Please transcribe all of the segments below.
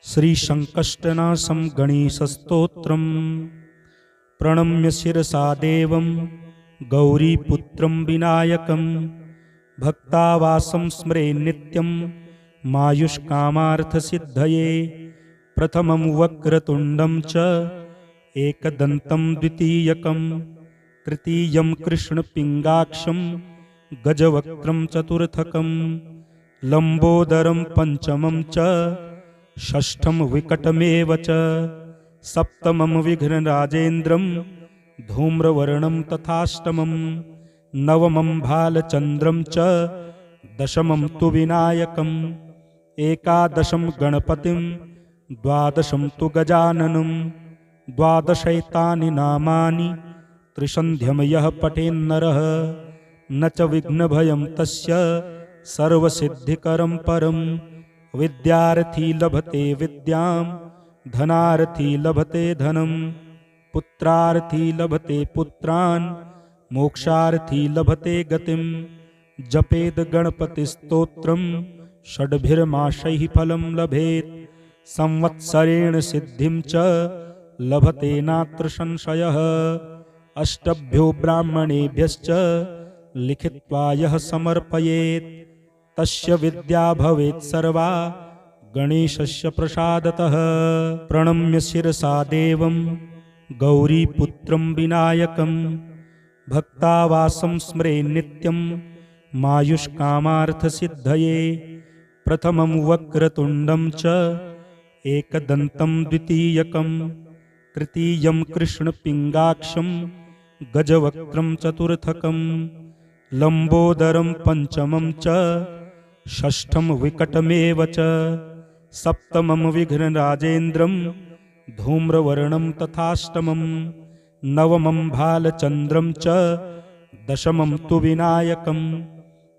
श्रीसङ्कष्टनाशं गणेशस्तोत्रम् प्रणम्य शिरसा देवं गौरीपुत्रं विनायकं भक्तावासं स्मरे नित्यं मायुष्कामार्थसिद्धये प्रथमं वक्रतुण्डं च एकदन्तं द्वितीयकं तृतीयं कृष्णपिङ्गाक्षं गजवक्त्रं चतुर्थकं लम्बोदरं पंचमं च षष्ठं विकटमेव च सप्तमं विघ्नराजेन्द्रं धूम्रवर्णं तथाष्टमं नवमं भालचन्द्रं च दशमं तु विनायकम् एकादशं गणपतिं द्वादशं तु गजाननं द्वादशैतानि नामानि त्रिसन्ध्यं यः पठेन्नरः न च विघ्नभयं तस्य सर्वसिद्धिकरं परम् विद्यार्थी लभते विद्यां धनार्थी लभते धनं पुत्रार्थी लभते पुत्रान् मोक्षार्थी लभते गतिं जपेद गणपतिस्तोत्रं षड्भिर्मासैः फलं लभेत् संवत्सरेण सिद्धिं च लभते नात्र संशयः अष्टभ्यो ब्राह्मणेभ्यश्च लिखित्वा यः समर्पयेत् तस्य विद्या भवेत् सर्वा गणेशस्य प्रसादतः। प्रणम्य शिरसा देवं गौरीपुत्रं विनायकं भक्तावासं स्मरे नित्यं मायुष्कामार्थसिद्धये प्रथमं वक्रतुण्डं च एकदन्तं द्वितीयकं तृतीयं कृष्णपिङ्गाक्षं गजवक्त्रं चतुर्थकं लम्बोदरं पंचमं च षष्ठं विकटमेव च सप्तमं विघ्नराजेन्द्रं धूम्रवर्णं तथाष्टमं नवमं भालचन्द्रं च दशमं तु विनायकम्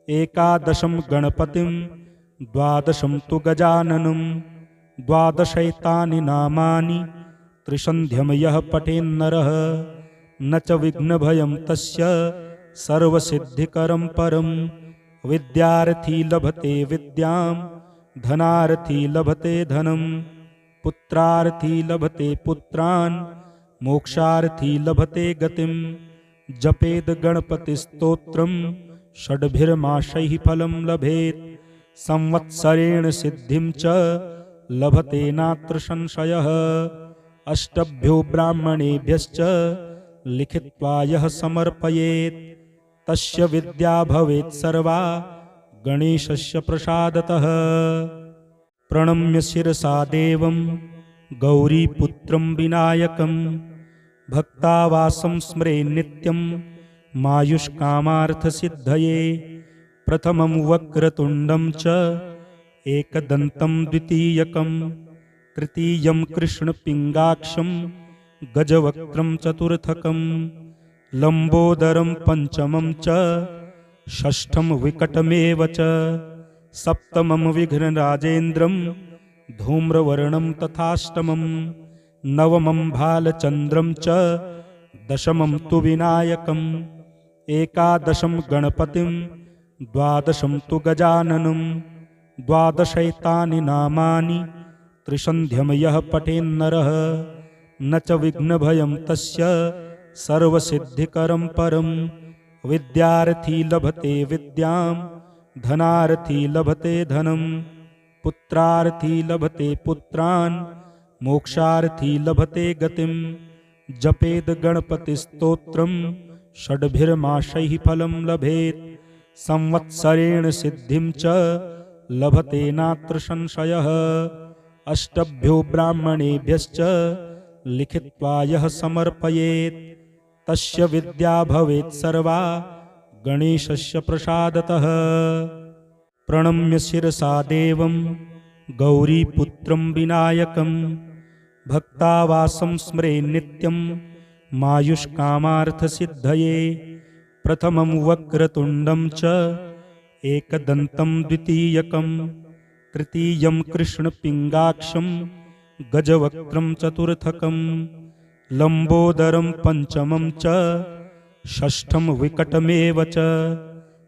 एकादशं गणपतिं द्वादशं तु गजाननं द्वादशैतानि नामानि त्रिसन्ध्यं यः पठेन्नरः न च विघ्नभयं तस्य सर्वसिद्धिकरं परम् विद्यार्थी लभते विद्यां धनार्थी लभते धनं पुत्रार्थी लभते पुत्रान् मोक्षार्थी लभते गतिं जपेद गणपतिस्तोत्रं षड्भिर्मासैः फलं लभेत् संवत्सरेण सिद्धिं च लभते नात्र संशयः अष्टभ्यो ब्राह्मणेभ्यश्च लिखित्वा यः समर्पयेत् तस्य विद्या भवेत् सर्वा गणेशस्य प्रसादतः। प्रणम्य शिरसा देवं गौरीपुत्रं विनायकं भक्तावासं स्मरे नित्यं मायुष्कामार्थसिद्धये प्रथमं वक्रतुण्डं च एकदन्तं द्वितीयकं तृतीयं कृष्णपिङ्गाक्षं गजवक्त्रं चतुर्थकं लम्बोदरं पंचमं च षष्ठं विकटमेव च सप्तमं विघ्नराजेन्द्रं धूम्रवर्णं तथाष्टमं नवमं भालचन्द्रं च दशमं तु विनायकम् एकादशं गणपतिं द्वादशं तु गजाननं द्वादशैतानि नामानि त्रिसन्ध्यं यः पठेन्नरः न च विघ्नभयं तस्य सर्वसिद्धिकरं परम् विद्यार्थी लभते विद्यां धनार्थी लभते धनं पुत्रार्थी लभते पुत्रान् मोक्षार्थी लभते गतिं जपेद गणपतिस्तोत्रं षड्भिर्मासैः फलं लभेत् संवत्सरेण सिद्धिं च लभते नात्र संशयः अष्टभ्यो ब्राह्मणेभ्यश्च लिखित्वा यः समर्पयेत् तस्य विद्या भवेत् सर्वा गणेशस्य प्रसादतः। प्रणम्य शिरसा देवं गौरीपुत्रं विनायकं भक्तावासं स्मरे नित्यं मायुष्कामार्थसिद्धये प्रथमं वक्रतुण्डं च एकदन्तं द्वितीयकं तृतीयं कृष्णपिङ्गाक्षं गजवक्त्रं चतुर्थकं लम्बोदरं पंचमं च षष्ठं विकटमेव च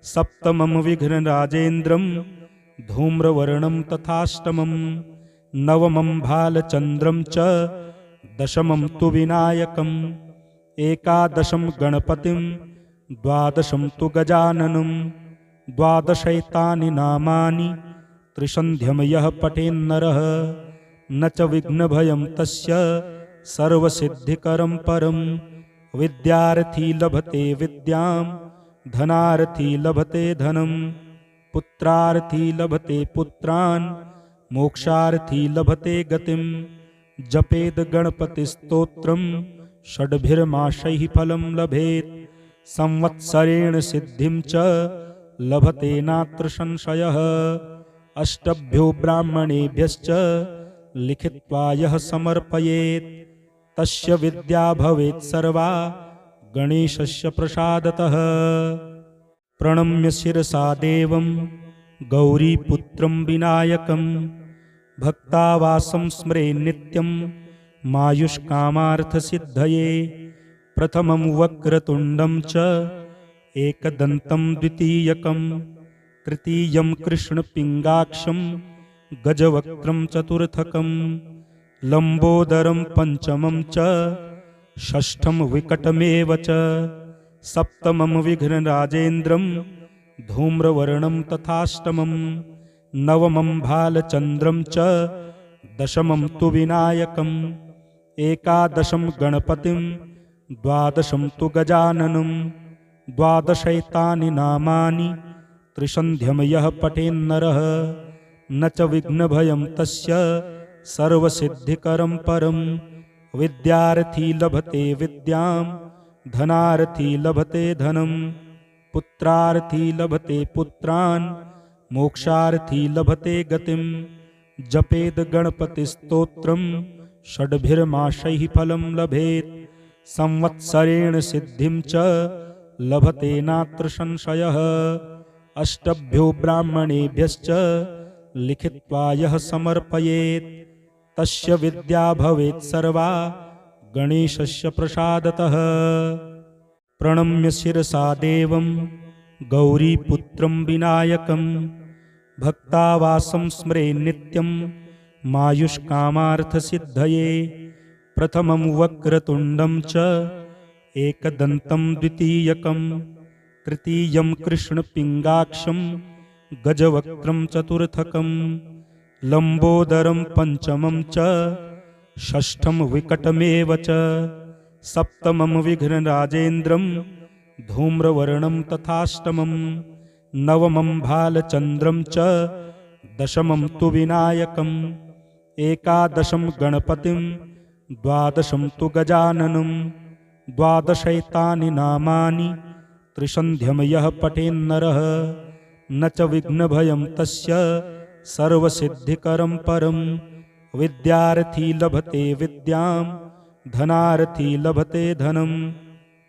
सप्तमं विघ्नराजेन्द्रं धूम्रवर्णं तथाष्टमं नवमं भालचन्द्रं च दशमं तु विनायकम् एकादशं गणपतिं द्वादशं तु गजाननं द्वादशैतानि नामानि त्रिसन्ध्यं यः पठेन्नरः न च विघ्नभयं तस्य सर्वसिद्धिकरं परं विद्यार्थी लभते विद्यां धनार्थी लभते धनं पुत्रार्थी लभते पुत्रान् मोक्षार्थी लभते गतिं जपेद गणपतिस्तोत्रं षड्भिर्मासैः फलं लभेत् संवत्सरेण सिद्धिं च लभते नात्र संशयः अष्टभ्यो ब्राह्मणेभ्यश्च लिखित्वा यः समर्पयेत् तस्य विद्या भवेत् सर्वा गणेशस्य प्रसादतः। प्रणम्य शिरसा देवं गौरीपुत्रं विनायकं भक्तावासं स्मरे नित्यं मायुष्कामार्थसिद्धये प्रथमं वक्रतुण्डं च एकदन्तं द्वितीयकं तृतीयं कृष्णपिङ्गाक्षं गजवक्त्रं चतुर्थकं लम्बोदरं पञ्चमं च षष्ठं विकटमेव च सप्तमं विघ्नराजेन्द्रं धूम्रवर्णं तथाष्टमं नवमं भालचन्द्रं च दशमं तु विनायकम् एकादशं गणपतिं द्वादशं तु गजाननं द्वादशैतानि नामानि त्रिसन्ध्यं यः पठेन्नरः न च विघ्नभयं तस्य सर्वसिद्धिकरं परं विद्यार्थी लभते विद्यां धनार्थी लभते धनं पुत्रार्थी लभते पुत्रान् मोक्षार्थी लभते गतिं जपेद गणपतिस्तोत्रं षड्भिर्मासैः फलं लभेत् संवत्सरेण सिद्धिं च लभते नात्र संशयः अष्टभ्यो ब्राह्मणेभ्यश्च लिखित्वा यः समर्पयेत् तस्य विद्या भवेत् सर्वा गणेशस्य प्रसादतः। प्रणम्य शिरसा देवं गौरीपुत्रं विनायकं भक्तावासं स्मरे नित्यं मायुष्कामार्थसिद्धये प्रथमं वक्रतुण्डं च एकदन्तं द्वितीयकं तृतीयं कृष्णपिङ्गाक्षं गजवक्त्रं चतुर्थकं लम्बोदरं पञ्चमं च षष्ठं विकटमेव च सप्तमं विघ्नराजेन्द्रं धूम्रवर्णं तथाष्टमं नवमं भालचन्द्रं च दशमं तु विनायकम् एकादशं गणपतिं द्वादशं तु गजाननं द्वादशैतानि नामानि त्रिसन्ध्यं यः पठेन्नरः न च विघ्नभयं तस्य सर्वसिद्धिकरं परं विद्यार्थी लभते विद्यां धनार्थी लभते धनं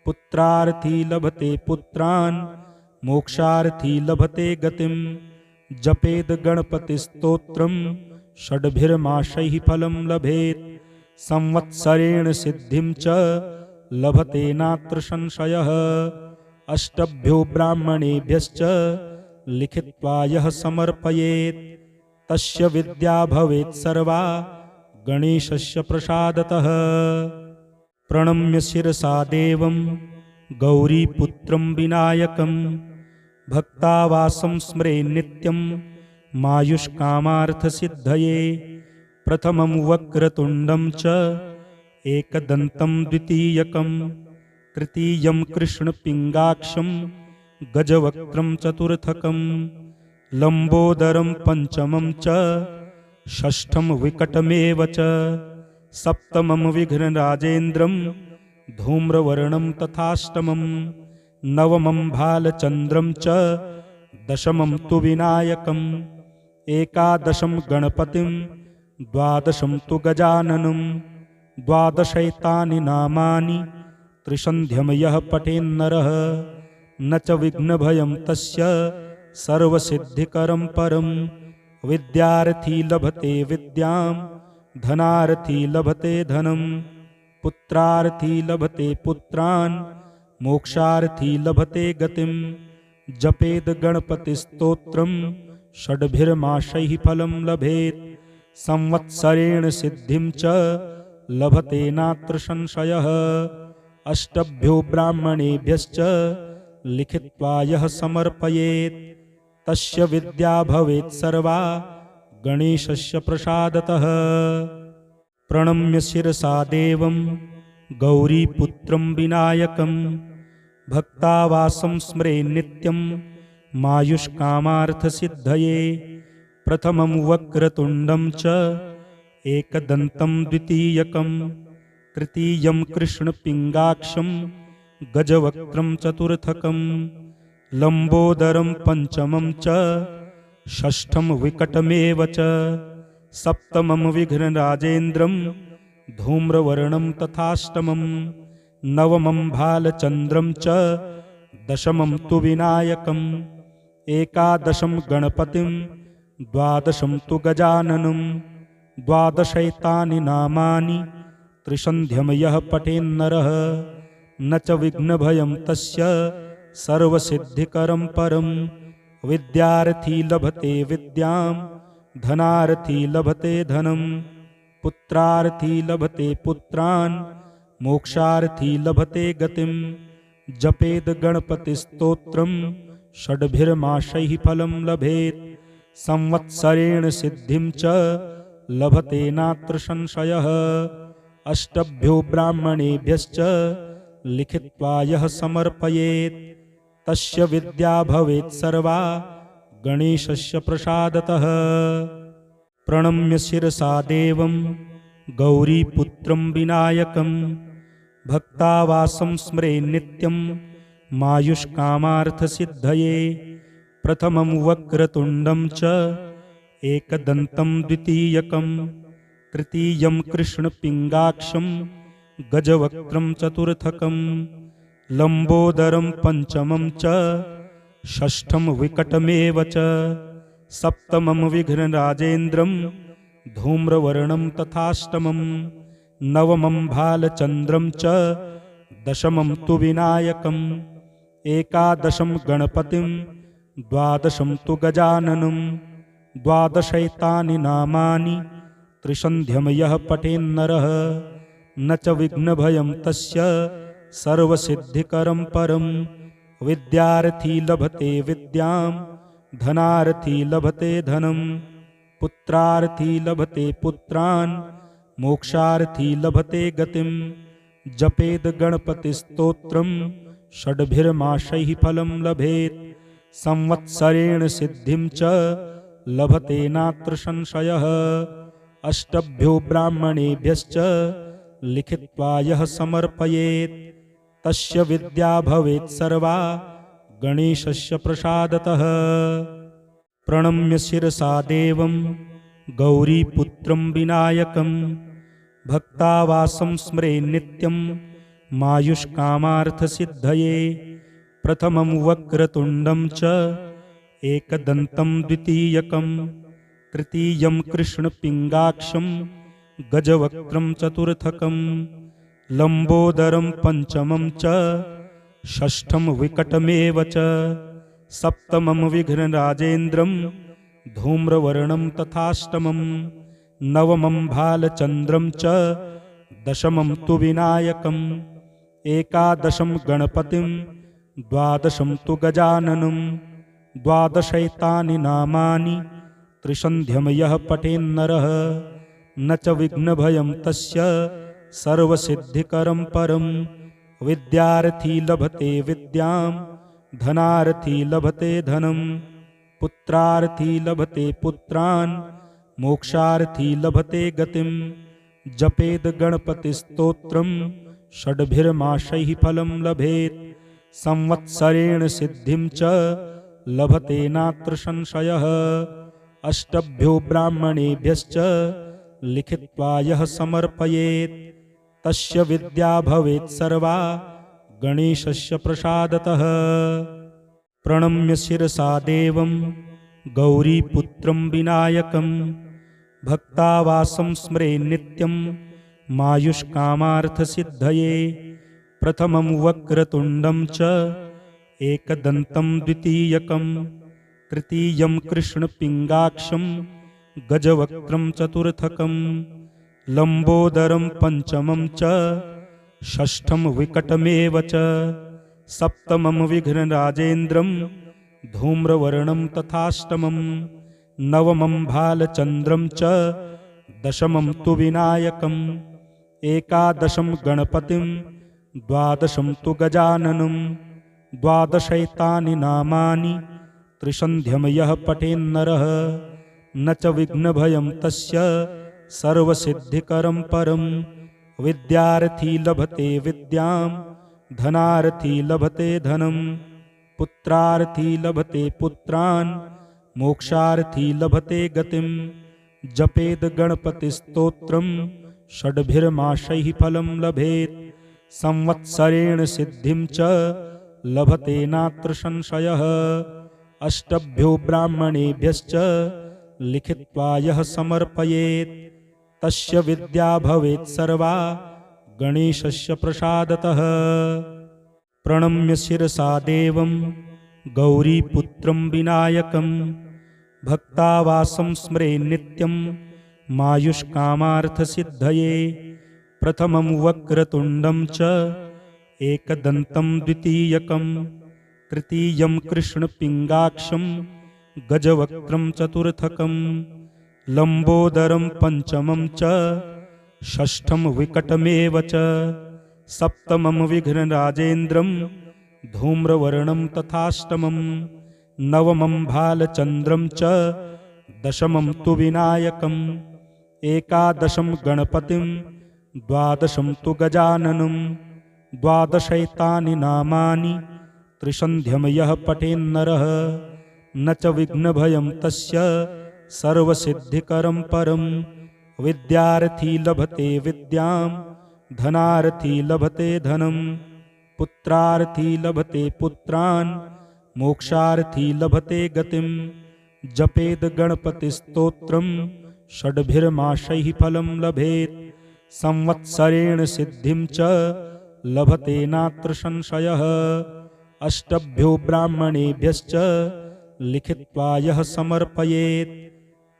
पुत्रार्थी लभते पुत्रान् मोक्षार्थी लभते गतिं जपेद गणपतिस्तोत्रं षड्भिर्मासैः फलं लभेत् संवत्सरेण सिद्धिं च लभते नात्र संशयः अष्टभ्यो ब्राह्मणेभ्यश्च लिखित्वा यः समर्पयेत् तस्य विद्या भवेत् सर्वा गणेशस्य प्रसादतः। प्रणम्य शिरसा देवं गौरीपुत्रं विनायकं भक्तावासं स्मरे नित्यं मायुष्कामार्थसिद्धये प्रथमं वक्रतुण्डं च एकदन्तं द्वितीयकं तृतीयं कृष्णपिङ्गाक्षं गजवक्त्रं चतुर्थकं लम्बोदरं पञ्चमं च षष्ठं विकटमेव च सप्तमं विघ्नराजेन्द्रं धूम्रवर्णं तथाष्टमं नवमं भालचन्द्रं च दशमं तु विनायकम् एकादशं गणपतिं द्वादशं तु गजाननं द्वादशैतानि नामानि त्रिसन्ध्यं यः पठेन्नरः न च विघ्नभयं तस्य सर्वसिद्धिकरं परं विद्यार्थी लभते विद्यां धनार्थी लभते धनं पुत्रार्थी लभते पुत्रान् मोक्षार्थी लभते गतिं जपेद गणपतिस्तोत्रं षड्भिर्मासैः फलं लभेत् संवत्सरेण सिद्धिं च लभते नात्र संशयः। अष्टभ्यो ब्राह्मणेभ्यश्च लिखित्वा यः समर्पयेत् तस्य विद्या भवेत् सर्वा गणेशस्य प्रसादतः। प्रणम्य शिरसा देवं गौरीपुत्रं विनायकं भक्तावासं स्मरे नित्यं मायुष्कामार्थसिद्धये। प्रथमं वक्रतुण्डं च एकदन्तं द्वितीयकं तृतीयं कृष्णपिङ्गाक्षं गजवक्त्रं चतुर्थकं लम्बोदरं पंचमं च षष्ठं विकटमेव च सप्तमं विघ्नराजेन्द्रं धूम्रवर्णं तथाष्टमं नवमं भालचन्द्रं च दशमं तु विनायकम् एकादशं गणपतिं द्वादशं तु गजाननं द्वादशैतानि नामानि त्रिसन्ध्यं यः पठेन्नरः न च विघ्नभयं तस्य सर्वसिद्धिकरं परं। विद्यार्थी लभते विद्यां धनार्थी लभते धनं पुत्रार्थी लभते पुत्रान् मोक्षार्थी लभते गतिं। जपेद गणपतिस्तोत्रं षड्भिर्मासैः फलं लभेत् संवत्सरेण सिद्धिं च लभते नात्र संशयः। अष्टभ्यो ब्राह्मणेभ्यश्च लिखित्वा यः समर्पयेत् तस्य विद्या भवेत् सर्वा गणेशस्य प्रसादतः। प्रणम्य शिरसा देवं गौरीपुत्रं विनायकं भक्तावासं स्मरे नित्यं मायुष्कामार्थसिद्धये। प्रथमं वक्रतुण्डं च एकदन्तं द्वितीयकं तृतीयं कृष्णपिङ्गाक्षं गजवक्त्रं चतुर्थकं लम्बोदरं पंचमं च षष्ठं विकटमेव च सप्तमं विघ्नराजेन्द्रं धूम्रवर्णं तथाष्टमं नवमं भालचन्द्रं च दशमं तु विनायकम् एकादशं गणपतिं द्वादशं तु गजाननं द्वादशैतानि नामानि त्रिसन्ध्यं यः पठेन्नरः न च विघ्नभयं तस्य सर्वसिद्धिकरं परं। विद्यार्थी लभते विद्यां धनार्थी लभते धनं पुत्रार्थी लभते पुत्रान् मोक्षार्थी लभते गतिं। जपेद गणपतिस्तोत्रं षड्भिर्मासैः फलं लभेत् संवत्सरेण सिद्धिं च लभते नात्र संशयः। अष्टभ्यो ब्राह्मणेभ्यश्च लिखित्वा यः समर्पयेत् तस्य विद्या भवेत् सर्वा गणेशस्य प्रसादतः। प्रणम्य शिरसा देवं गौरीपुत्रं विनायकं भक्तावासं स्मरे नित्यं मायुष्कामार्थसिद्धये। प्रथमं वक्रतुण्डं च एकदन्तं द्वितीयकं तृतीयं कृष्णपिङ्गाक्षं गजवक्त्रं चतुर्थकं लम्बोदरं पंचमं च षष्ठं विकटमेव च सप्तमं विघ्नराजेन्द्रं धूम्रवर्णं तथाष्टमं नवमं भालचन्द्रं च दशमं तु विनायकम् एकादशं गणपतिं द्वादशं तु गजाननं द्वादशैतानि नामानि त्रिसन्ध्यं यः पठेन्नरः न च विघ्नभयं तस्य सर्वसिद्धिकरं परं। विद्यार्थी लभते विद्यां धनार्थी लभते धनं पुत्रार्थी लभते पुत्रान् मोक्षार्थी लभते गतिं। जपेद गणपतिस्तोत्रं षड्भिर्मासैः फलं लभेत् संवत्सरेण सिद्धिं च लभते नात्र संशयः। अष्टभ्यो ब्राह्मणेभ्यश्च लिखित्वा यः समर्पयेत् तस्य विद्या भवेत् सर्वा गणेशस्य प्रसादतः। प्रणम्य शिरसा देवं गौरीपुत्रं विनायकं भक्तावासं स्मरे नित्यं मायुष्कामार्थसिद्धये। प्रथमं वक्रतुण्डं च एकदन्तं द्वितीयकं तृतीयं कृष्णपिङ्गाक्षं गजवक्त्रं चतुर्थकं लम्बोदरं पंचमं च षष्ठं विकटमेव च सप्तमं विघ्नराजेन्द्रं धूम्रवर्णं तथाष्टमं नवमं भालचन्द्रं च दशमं तु विनायकम् एकादशं गणपतिं द्वादशं तु गजाननं द्वादशैतानि नामानि त्रिसन्ध्यं यः पठेन्नरः न च विघ्नभयं तस्य सर्वसिद्धिकरं परं विद्यार्थी लभते विद्यां धनार्थी लभते धनं पुत्रार्थी लभते पुत्रान् मोक्षार्थी लभते गतिं जपेद गणपतिस्तोत्रं षड्भिर्मासैः फलं लभेत् संवत्सरेण सिद्धिं च लभते नात्र संशयः अष्टभ्यो ब्राह्मणेभ्यश्च लिखित्वा यः समर्पयेत् तस्य विद्या भवेत् सर्वा गणेशस्य प्रसादतः। प्रणम्य शिरसा देवं गौरीपुत्रं विनायकं भक्तावासं स्मरे नित्यं मायुष्कामार्थसिद्धये प्रथमं वक्रतुण्डं च एकदन्तं द्वितीयकं तृतीयं कृष्णपिङ्गाक्षं गजवक्त्रं चतुर्थकं लम्बोदरं पंचमं च षष्ठं विकटमेव च सप्तमं विघ्नराजेन्द्रं धूम्रवर्णं तथाष्टमं नवमं भालचन्द्रं च दशमं तु विनायकम् एकादशं गणपतिं द्वादशं तु गजाननं द्वादशैतानि नामानि त्रिसन्ध्यं यः पठेन्नरः न च विघ्नभयं तस्य सर्वसिद्धिकरं परं विद्यार्थी लभते विद्यां धनार्थी लभते धनं पुत्रार्थी लभते पुत्रान् मोक्षार्थी लभते गतिं जपेद गणपतिस्तोत्रं षड्भिर्मासैः फलं लभेत् संवत्सरेण सिद्धिं च लभते नात्र संशयः अष्टभ्यो ब्राह्मणेभ्यश्च लिखित्वा यः समर्पयेत्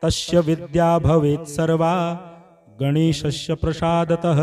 तस्य विद्या भवेत् सर्वा गणेशस्य प्रसादतः।